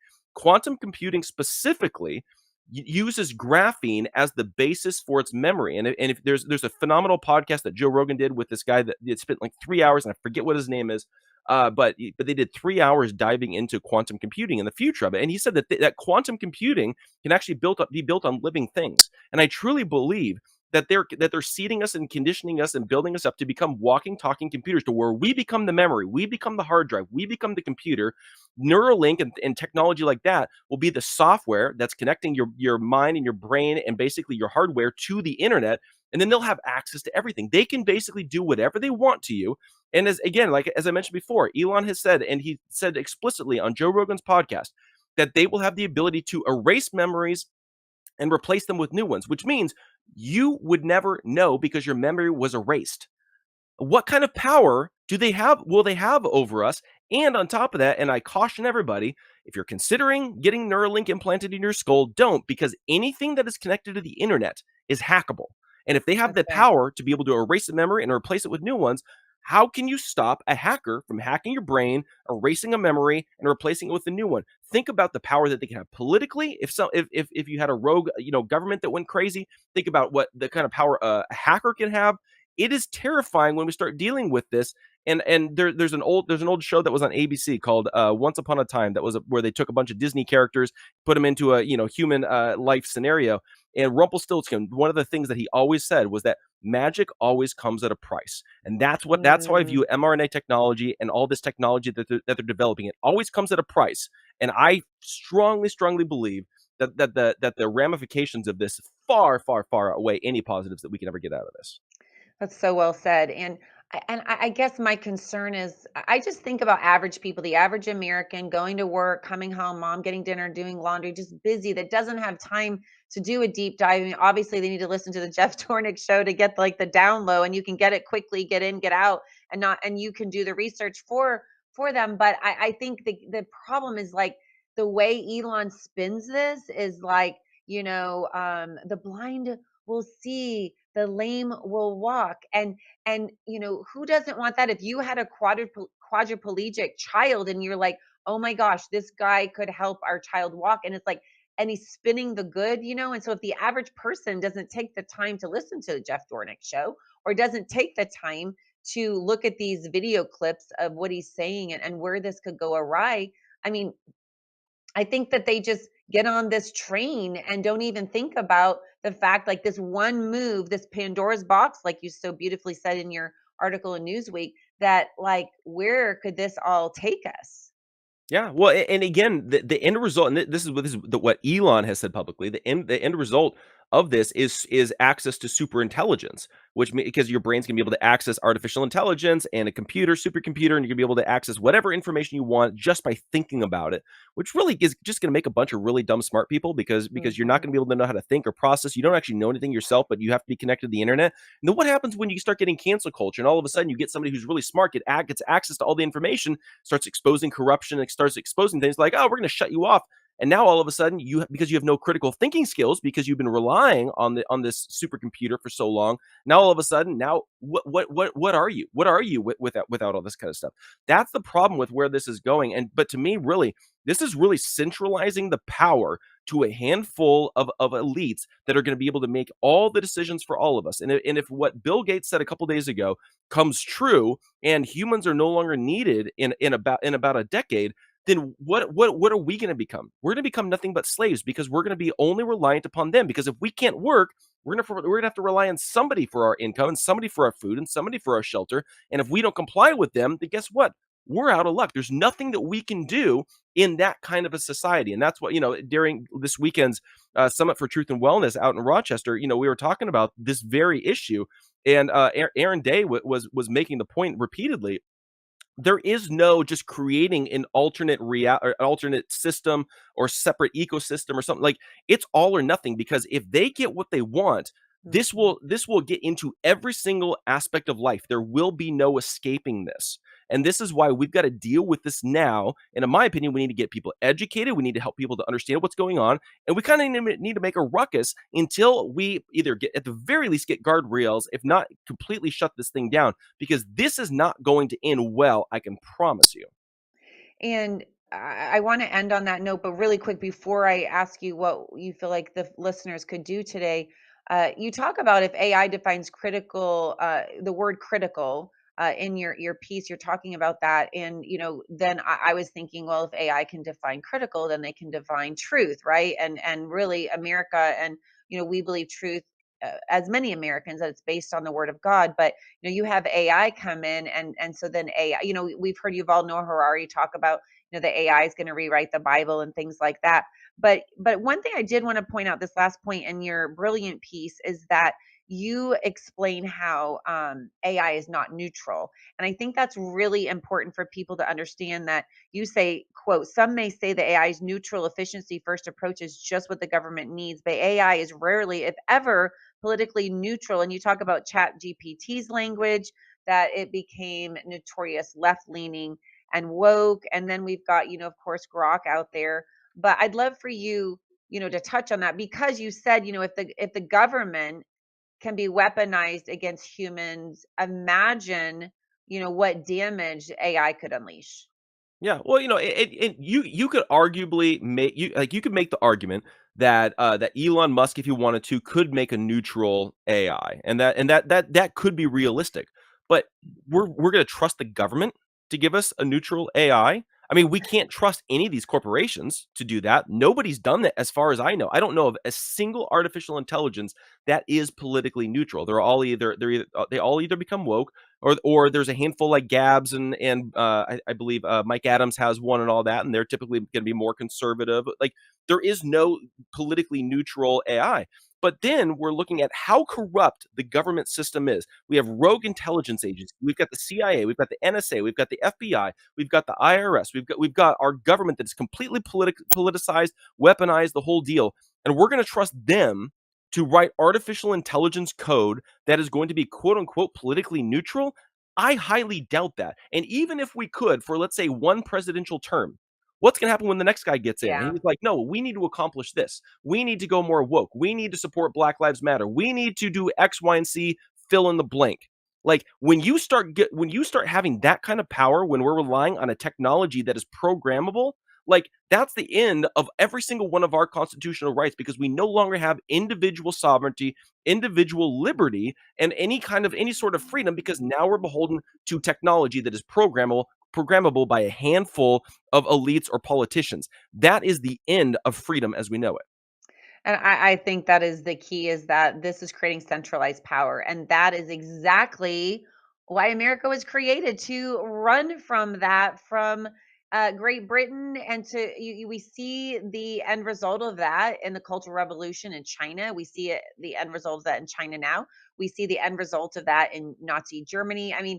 specifically uses graphene as the basis for its memory. And if there's a phenomenal podcast that Joe Rogan did with this guy that spent like 3 hours, and I forget what his name is. But they did 3 hours diving into quantum computing and the future of it. And he said that quantum computing can actually be built on living things. And I truly believe that they're seeding us and conditioning us and building us up to become walking, talking computers, to where we become the memory, we become the hard drive, we become the computer. Neuralink and technology like that will be the software that's connecting your mind and your brain and basically your hardware to the internet. And then they'll have access to everything. They can basically do whatever they want to you. And as I mentioned before, Elon has said, and he said explicitly on Joe Rogan's podcast, that they will have the ability to erase memories and replace them with new ones, which means you would never know because your memory was erased. What kind of power will they have over us? And on top of that, and I caution everybody, if you're considering getting Neuralink implanted in your skull, don't, because anything that is connected to the internet is hackable. And if they have the power to be able to erase a memory and replace it with new ones, how can you stop a hacker from hacking your brain, erasing a memory, and replacing it with a new one? Think about the power that they can have politically. If you had a rogue, government that went crazy, think about what the kind of power a hacker can have. It is terrifying when we start dealing with this. And there's an old show that was on ABC called Once Upon a Time, where they took a bunch of Disney characters, put them into a human life scenario. And Rumpelstiltskin, one of the things that he always said was that magic always comes at a price. And that's how I view mRNA technology and all this technology that they're developing. It always comes at a price. And I strongly believe that the ramifications of this far outweigh any positives that we can ever get out of this. That's so well said. And I guess my concern is I just think about average people, the average American going to work, coming home, mom getting dinner, doing laundry, just busy, that doesn't have time to do a deep dive. I mean, obviously, they need to listen to the Jeff Dornik show to get like the down low, and you can get it quickly, get in, get out, and not, and you can do the research for them. But I think the problem is like the way Elon spins this is like, the blind will see, the lame will walk, and who doesn't want that? If you had a quadriplegic child and you're like, oh my gosh, this guy could help our child walk, and it's like, and he's spinning the good, and so if the average person doesn't take the time to listen to the Jeff Dornik show, or doesn't take the time to look at these video clips of what he's saying, and where this could go awry, I mean, I think that they just get on this train and don't even think about the fact, like, this one move, this Pandora's box, like you so beautifully said in your article in Newsweek, that like, where could this all take us? Yeah, well, and again, the end result, and this is what Elon has said publicly. The end result of this is access to super intelligence, because your brain's gonna be able to access artificial intelligence and a computer, supercomputer, and you're gonna be able to access whatever information you want just by thinking about it, which really is just gonna make a bunch of really dumb smart people, because you're not Mhm. gonna be able to know how to think or process. You don't actually know anything yourself, but you have to be connected to the internet. And then what happens when you start getting cancel culture, and all of a sudden you get somebody who's really smart, gets access to all the information, starts exposing corruption, and starts exposing things like, oh, we're going to shut you off. And now all of a sudden, because you have no critical thinking skills, because you've been relying on this supercomputer for so long, now all of a sudden, now what are you? What are you without all this kind of stuff? That's the problem with where this is going. But to me, really, this is really centralizing the power to a handful of elites that are going to be able to make all the decisions for all of us. And if what Bill Gates said a couple days ago comes true, and humans are no longer needed in about a decade, then what are we going to become? We're going to become nothing but slaves, because we're going to be only reliant upon them. Because if we can't work, we're going to have to rely on somebody for our income, and somebody for our food, and somebody for our shelter. And if we don't comply with them, then guess what? We're out of luck. There's nothing that we can do in that kind of a society. And that's what, during this weekend's Summit for Truth and Wellness out in Rochester, we were talking about this very issue. And Aaron Day was making the point repeatedly. There is no just creating an alternate system or separate ecosystem or something. Like, it's all or nothing, because if they get what they want, this Mhm. will get into every single aspect of life. There will be no escaping this. And this is why we've got to deal with this now. And in my opinion, we need to get people educated. We need to help people to understand what's going on. And we kind of need to make a ruckus until we either get, at the very least, get guardrails, if not completely shut this thing down, because this is not going to end well. I can promise you. And I want to end on that note, but really quick before I ask you what you feel like the listeners could do today, you talk about if AI defines critical, the word critical in your piece, you're talking about that, and then I was thinking, well, if AI can define critical, then they can define truth, right? And really, America, and we believe truth. As many Americans, that it's based on the word of God, but you have AI come in, and so then AI, we've heard Yuval Noah Harari talk about, the AI is going to rewrite the Bible and things like that. But one thing I did want to point out, this last point in your brilliant piece, is that you explain how AI is not neutral. And I think that's really important for people to understand, that you say, quote, some may say that AI's neutral efficiency first approach is just what the government needs, but AI is rarely, if ever, politically neutral. And you talk about Chat GPT's language, that it became notorious left leaning and woke. And then we've got, of course, Grok out there. But I'd love for you, to touch on that, because you said, if the government can be weaponized against humans, imagine, what damage AI could unleash. Yeah, well, you could arguably you could make the argument that that Elon Musk, if he wanted to, could make a neutral AI, and that could be realistic. But we're going to trust the government to give us a neutral AI? I mean, we can't trust any of these corporations to do that. Nobody's done that, as far as I know. I don't know of a single artificial intelligence that is politically neutral. They all either become woke, or there's a handful like Gabs and I believe Mike Adams has one and all that, and they're typically going to be more conservative. Like, There is no politically neutral AI. But then we're looking at how corrupt the government system is. We have rogue intelligence agencies. We've got the CIA, we've got the NSA, we've got the FBI, we've got the IRS, we've got our government that is completely politicized, weaponized, the whole deal. And we're going to trust them to write artificial intelligence code that is going to be quote unquote politically neutral. I highly doubt that. And even if we could, for let's say one presidential term, what's going to happen when the next guy gets in? And Yeah. he's like, no, we need to accomplish this. We need to go more woke. We need to support Black Lives Matter. We need to do X, Y, and Z, fill in the blank. Like when you start having that kind of power, when we're relying on a technology that is programmable, like that's the end of every single one of our constitutional rights, because we no longer have individual sovereignty, individual liberty, and any sort of freedom, because now we're beholden to technology that is programmable by a handful of elites or politicians. That is the end of freedom as we know it. And I think that is the key, is that this is creating centralized power. And that is exactly why America was created, to run from that, from Great Britain. And we see the end result of that in the Cultural Revolution in China. We see the end result of that in China now. We see the end result of that in Nazi Germany. I mean,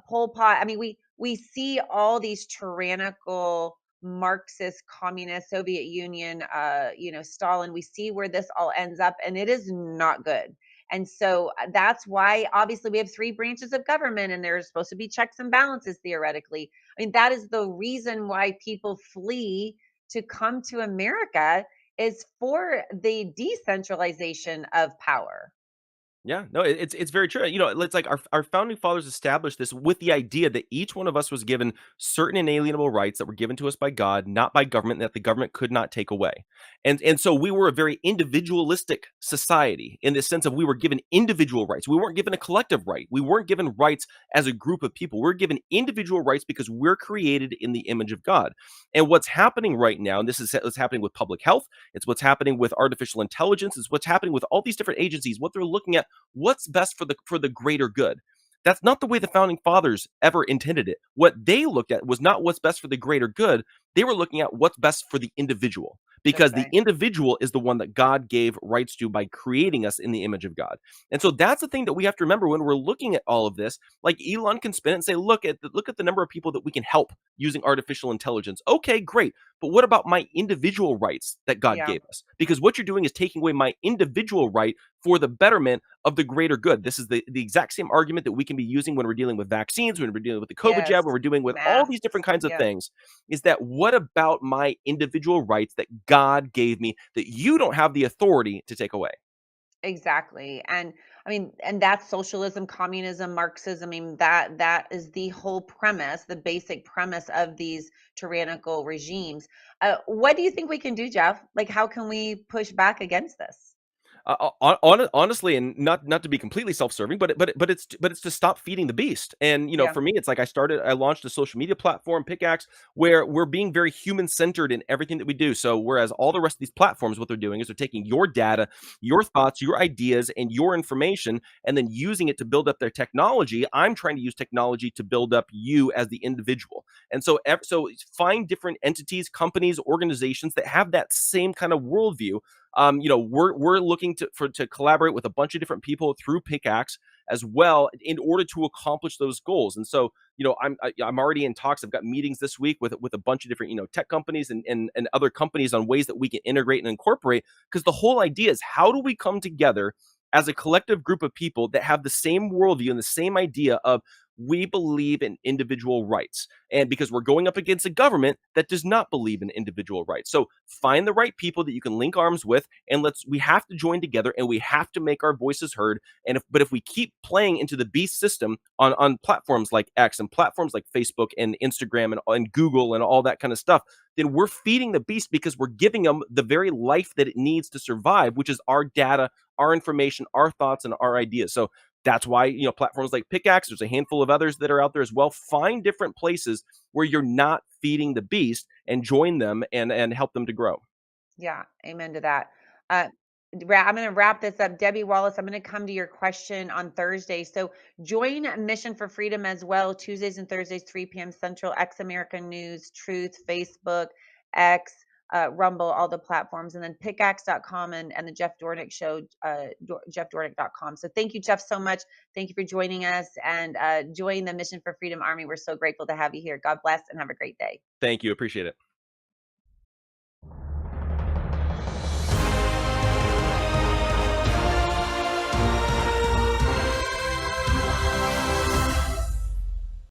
Pol Pot. I mean, we see all these tyrannical Marxist, communist, Soviet Union, Stalin. We see where this all ends up, and it is not good. And so that's why, obviously, we have three branches of government, and there's supposed to be checks and balances theoretically. I mean, that is the reason why people flee to come to America, is for the decentralization of power. Yeah, no, it's very true. It's like our founding fathers established this with the idea that each one of us was given certain inalienable rights that were given to us by God, not by government, that the government could not take away. And so we were a very individualistic society, in the sense of we were given individual rights. We weren't given a collective right. We weren't given rights as a group of people. We're given individual rights because we're created in the image of God. And what's happening right now, and this is what's happening with public health, it's what's happening with artificial intelligence, it's what's happening with all these different agencies, what they're looking at, what's best for the greater good. That's not the way the founding fathers ever intended it. What they looked at was not what's best for the greater good. They were looking at what's best for the individual, because That's the right. individual is the one that God gave rights to by creating us in the image of God. And so that's the thing that we have to remember when we're looking at all of this. Like Elon can spin it and say, look at the number of people that we can help using artificial intelligence. Okay, great. But what about my individual rights that God Yeah. gave us? Because what you're doing is taking away my individual right for the betterment of the greater good. This is the exact same argument that we can be using when we're dealing with vaccines, when we're dealing with the COVID Yes. jab, when we're dealing with all these different Masks. kinds of Yep. things, is that what about my individual rights that God gave me that you don't have the authority to take away? Exactly. And I mean, and that's socialism, communism, Marxism. I mean, that is the whole premise, the basic premise of these tyrannical regimes. What do you think we can do, Jeff? Like, how can we push back against this? Honestly, and not to be completely self-serving, but it's to stop feeding the beast. And Yeah. for me, it's like I launched a social media platform, Pickaxe, where we're being very human-centered in everything that we do. So whereas all the rest of these platforms, what they're doing is they're taking your data, your thoughts, your ideas, and your information, and then using it to build up their technology. I'm trying to use technology to build up you as the individual. And so find different entities, companies, organizations that have that same kind of worldview. We're looking to collaborate with a bunch of different people through Pickaxe as well, in order to accomplish those goals. And so, I'm already in talks. I've got meetings this week with a bunch of different tech companies and other companies on ways that we can integrate and incorporate. Because the whole idea is, how do we come together as a collective group of people that have the same worldview and the same idea of, we believe in individual rights, and because we're going up against a government that does not believe in individual rights. So find the right people that you can link arms with, and we have to join together, and we have to make our voices heard. But if we keep playing into the beast system on platforms like X and platforms like Facebook and Instagram and Google and all that kind of stuff, then we're feeding the beast, because we're giving them the very life that it needs to survive, which is our data, our information, our thoughts, and our ideas. So that's why, platforms like Pickaxe, there's a handful of others that are out there as well. Find different places where you're not feeding the beast, and join them and help them to grow. Yeah. Amen to that. Uh, I'm going to wrap this up. Debbie Wallace, I'm going to come to your question on Thursday. So join Mission for Freedom as well, Tuesdays and Thursdays, 3 p.m. Central, X American News, Truth, Facebook, X. Rumble, all the platforms, and then pickaxe.com and the Jeff Dornik show, jeffdornik.com. So thank you, Jeff, so much. Thank you for joining us and join the Mission for Freedom Army. We're so grateful to have you here. God bless and have a great day. Thank you. Appreciate it.